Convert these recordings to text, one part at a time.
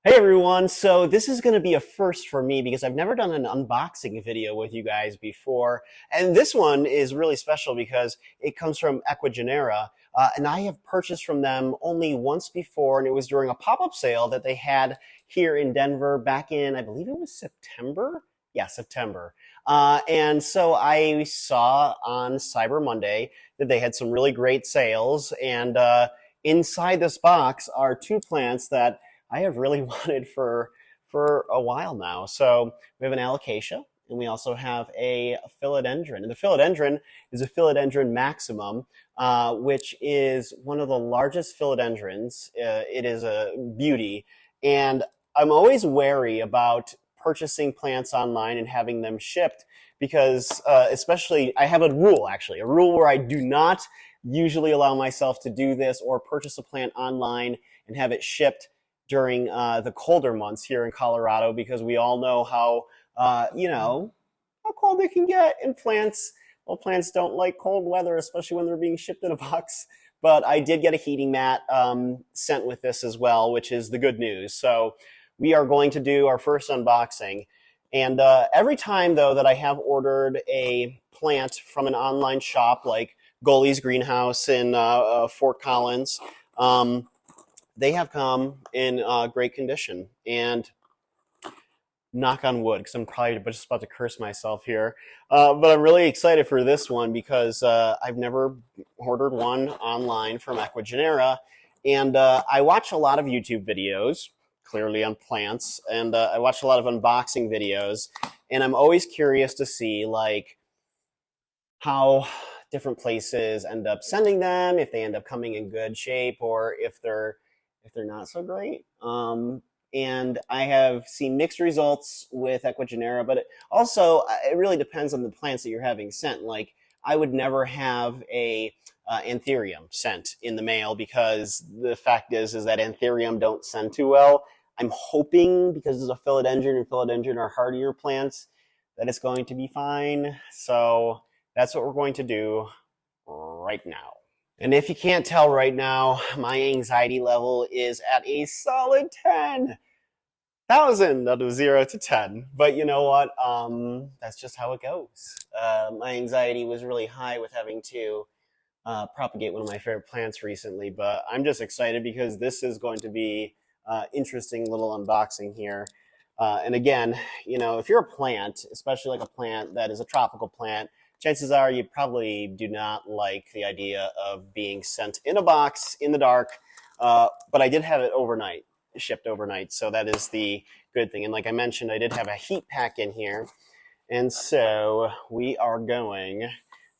Hey everyone, so this is going to be a first for me because I've never done an unboxing video with you guys before. And this one is really special because it comes from Equigenera. And I have purchased from them only once before, and it was during a pop-up sale that they had here in Denver back in, I believe it was September? Yeah, September. And so I saw on Cyber Monday that they had some really great sales. And inside this box are two plants that I have really wanted for a while now. So we have an Alocasia, and we also have a Philodendron. And the Philodendron is a Philodendron maximum, which is one of the largest philodendrons. It is a beauty, and I'm always wary about purchasing plants online and having them shipped because, especially, I have a rule where I do not usually allow myself to do this or purchase a plant online and have it shipped during the colder months here in Colorado, because we all know how how cold it can get, and plants don't like cold weather, especially when they're being shipped in a box. But I did get a heating mat sent with this as well, which is the good news. So we are going to do our first unboxing. And every time, though, that I have ordered a plant from an online shop like Goalie's Greenhouse in Fort Collins, they have come in great condition. And knock on wood, because I'm probably just about to curse myself here. But I'm really excited for this one because I've never ordered one online from Equigenera. And I watch a lot of YouTube videos, clearly on plants, and I watch a lot of unboxing videos. And I'm always curious to see like how different places end up sending them, if they end up coming in good shape, or if they're not so great. And I have seen mixed results with Equigenera, but it really depends on the plants that you're having sent. Like, I would never have a anthurium sent in the mail because the fact is that anthurium don't send too well. I'm hoping, because it's a philodendron and philodendron are hardier plants, that it's going to be fine. So that's what we're going to do right now. And if you can't tell right now, my anxiety level is at a solid 10,000 out of 0 to 10. But you know what? That's just how it goes. My anxiety was really high with having to propagate one of my favorite plants recently. But I'm just excited because this is going to be interesting little unboxing here. And again, if you're a plant, especially like a plant that is a tropical plant, chances are you probably do not like the idea of being sent in a box in the dark. But I did have it overnight, shipped overnight. So that is the good thing. And like I mentioned, I did have a heat pack in here. And so we are going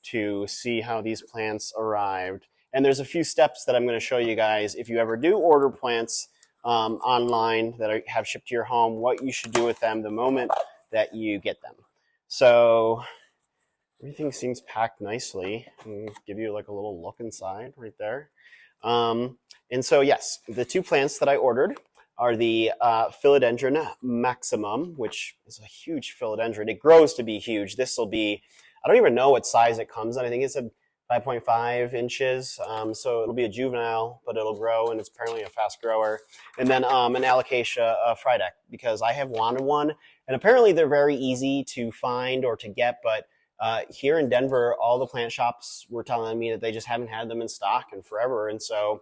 to see how these plants arrived. And there's a few steps that I'm going to show you guys if you ever do order plants online that have shipped to your home, what you should do with them the moment that you get them. So everything seems packed nicely. I'll give you like a little look inside right there. And so yes, the two plants that I ordered are the Philodendron maximum, which is a huge philodendron. It grows to be huge. This will be, I don't even know what size it comes in. I think it's a 5.5 inches. So it'll be a juvenile, but it'll grow, and it's apparently a fast grower. And then an Alocasia frydek, because I have wanted one. And apparently they're very easy to find or to get, but here in Denver, all the plant shops were telling me that they just haven't had them in stock in forever. And so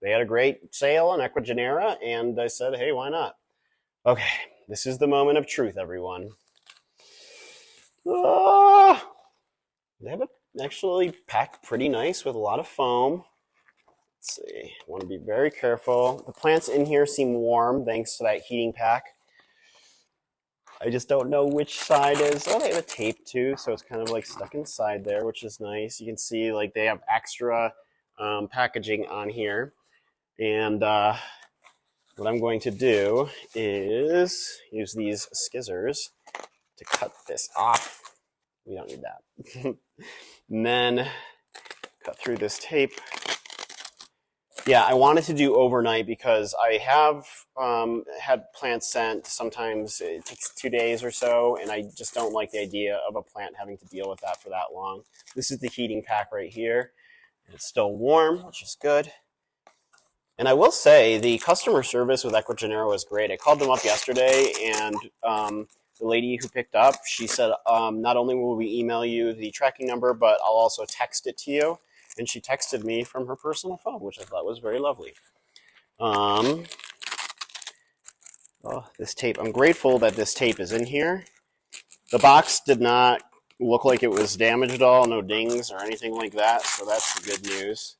they had a great sale on Equigenera, and I said, hey, why not? Okay, this is the moment of truth, everyone. They have it actually packed pretty nice with a lot of foam. Let's see, I want to be very careful. The plants in here seem warm thanks to that heating pack. I just don't know which side is. Oh, they have a tape too, so it's kind of like stuck inside there, which is nice. You can see like they have extra packaging on here. And what I'm going to do is use these scissors to cut this off. We don't need that. And then cut through this tape. Yeah, I wanted to do overnight because I have had plants sent. Sometimes it takes 2 days or so, and I just don't like the idea of a plant having to deal with that for that long. This is the heating pack right here. It's still warm, which is good. And I will say the customer service with Equigenera was great. I called them up yesterday, and the lady who picked up, she said, not only will we email you the tracking number, but I'll also text it to you. And she texted me from her personal phone, which I thought was very lovely. Oh, this tape. I'm grateful that this tape is in here. The box did not look like it was damaged at all, no dings or anything like that, so that's the good news.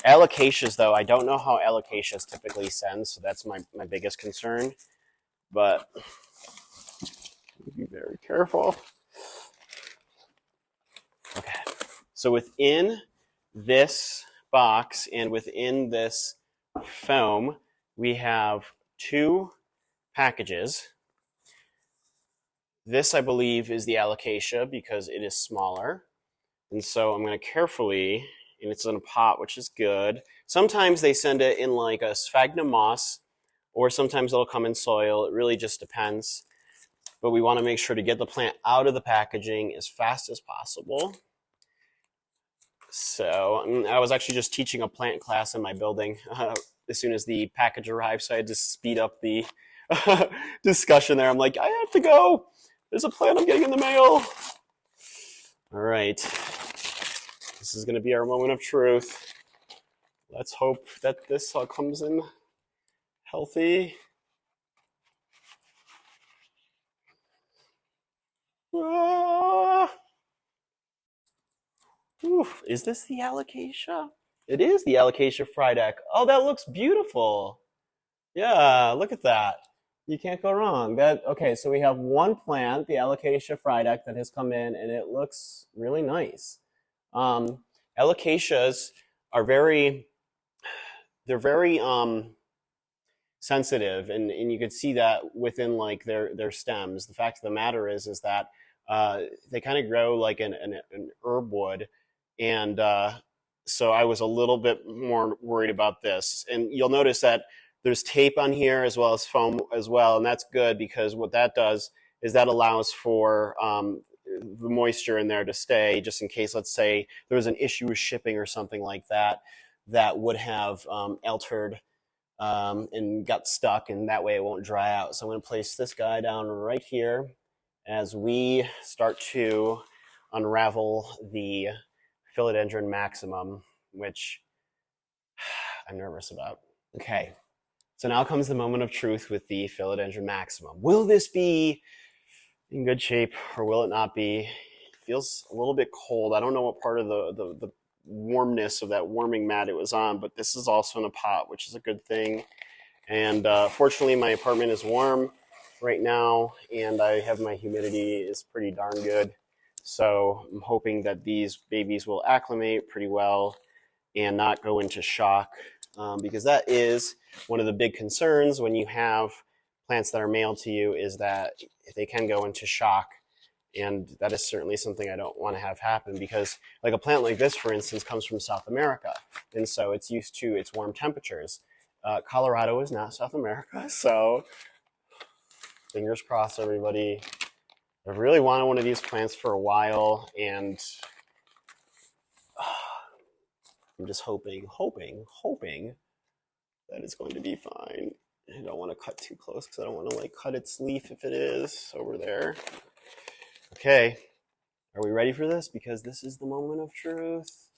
Alocasias, though, I don't know how alocasias typically send, so that's my biggest concern. But be very careful. Okay, so within this box and within this foam, we have 2 packages. This, I believe, is the Alocasia because it is smaller. And so I'm going to carefully, and it's in a pot, which is good. Sometimes they send it in like a sphagnum moss, or sometimes it'll come in soil. It really just depends. But we want to make sure to get the plant out of the packaging as fast as possible. So I was actually just teaching a plant class in my building as soon as the package arrived, so I had to speed up the discussion there. I'm like, I have to go. There's a plant I'm getting in the mail. All right. This is going to be our moment of truth. Let's hope that this all comes in healthy. Ah. Oof. Is this the Alocasia? It is the Alocasia frydek. Oh, that looks beautiful. Yeah, look at that. You can't go wrong. Okay, so we have one plant, the Alocasia frydek, that has come in, and it looks really nice. Alocasias are very sensitive, and you can see that within like their stems. The fact of the matter is that they kind of grow like an herb would, and so I was a little bit more worried about this. And you'll notice that there's tape on here as well as foam as well, and that's good because what that does is that allows for the moisture in there to stay, just in case, let's say, there was an issue with shipping or something like that, that would have altered and got stuck, and that way it won't dry out. So I'm going to place this guy down right here as we start to unravel the Philodendron maximum, which I'm nervous about. Okay, so now comes the moment of truth with the Philodendron maximum. Will this be in good shape or will it not be? It feels a little bit cold. I don't know what part of the warmness of that warming mat it was on, but this is also in a pot, which is a good thing. And fortunately, my apartment is warm right now, and I have my humidity is pretty darn good. So I'm hoping that these babies will acclimate pretty well and not go into shock, because that is one of the big concerns when you have plants that are mailed to you, is that they can go into shock. And that is certainly something I don't want to have happen, because like a plant like this, for instance, comes from South America. And so it's used to its warm temperatures. Colorado is not South America, so fingers crossed, everybody. I've really wanted one of these plants for a while, and I'm just hoping that it's going to be fine. I don't want to cut too close because I don't want to like cut its leaf if it is over there. Okay, are we ready for this? Because this is the moment of truth.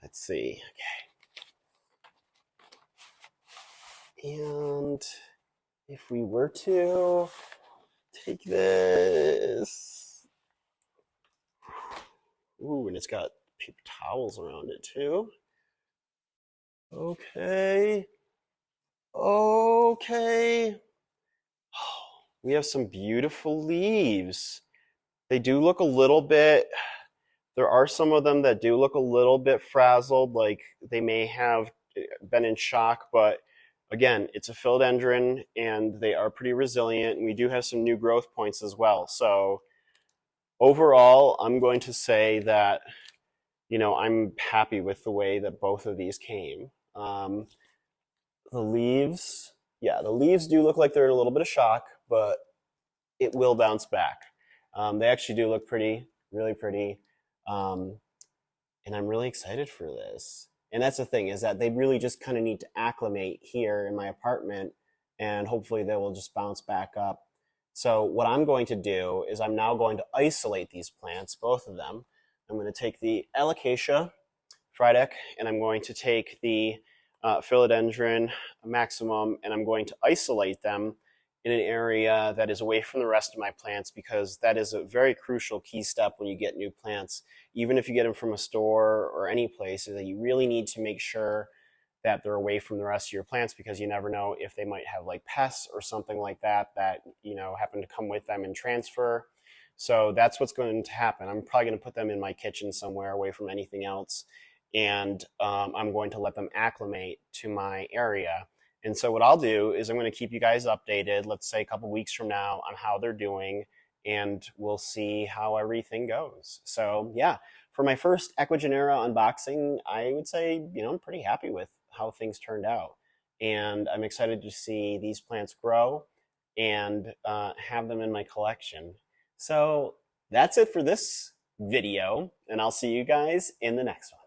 Let's see. Okay. And if we were to take this. Ooh, and it's got paper towels around it too. Okay. Okay. We have some beautiful leaves. They do look a little bit, there are some of them that do look a little bit frazzled, like they may have been in shock, but again, it's a philodendron and they are pretty resilient. And we do have some new growth points as well. So overall, I'm going to say that, you know, I'm happy with the way that both of these came. The leaves, yeah, the leaves do look like they're in a little bit of shock, but it will bounce back. They actually do look pretty, really pretty. And I'm really excited for this. And that's the thing, is that they really just kind of need to acclimate here in my apartment, and hopefully they will just bounce back up. So what I'm going to do is I'm now going to isolate these plants, both of them. I'm going to take the Alocasia frydek, and I'm going to take the Philodendron maximum, and I'm going to isolate them in an area that is away from the rest of my plants, because that is a very crucial key step when you get new plants. Even if you get them from a store or any place, is that you really need to make sure that they're away from the rest of your plants, because you never know if they might have like pests or something like that happen to come with them and transfer. So that's what's going to happen. I'm probably going to put them in my kitchen somewhere away from anything else, and I'm going to let them acclimate to my area. And so what I'll do is I'm going to keep you guys updated, let's say a couple weeks from now, on how they're doing, and we'll see how everything goes. So yeah, for my first Ecuagenera unboxing, I would say, I'm pretty happy with how things turned out. And I'm excited to see these plants grow and have them in my collection. So that's it for this video, and I'll see you guys in the next one.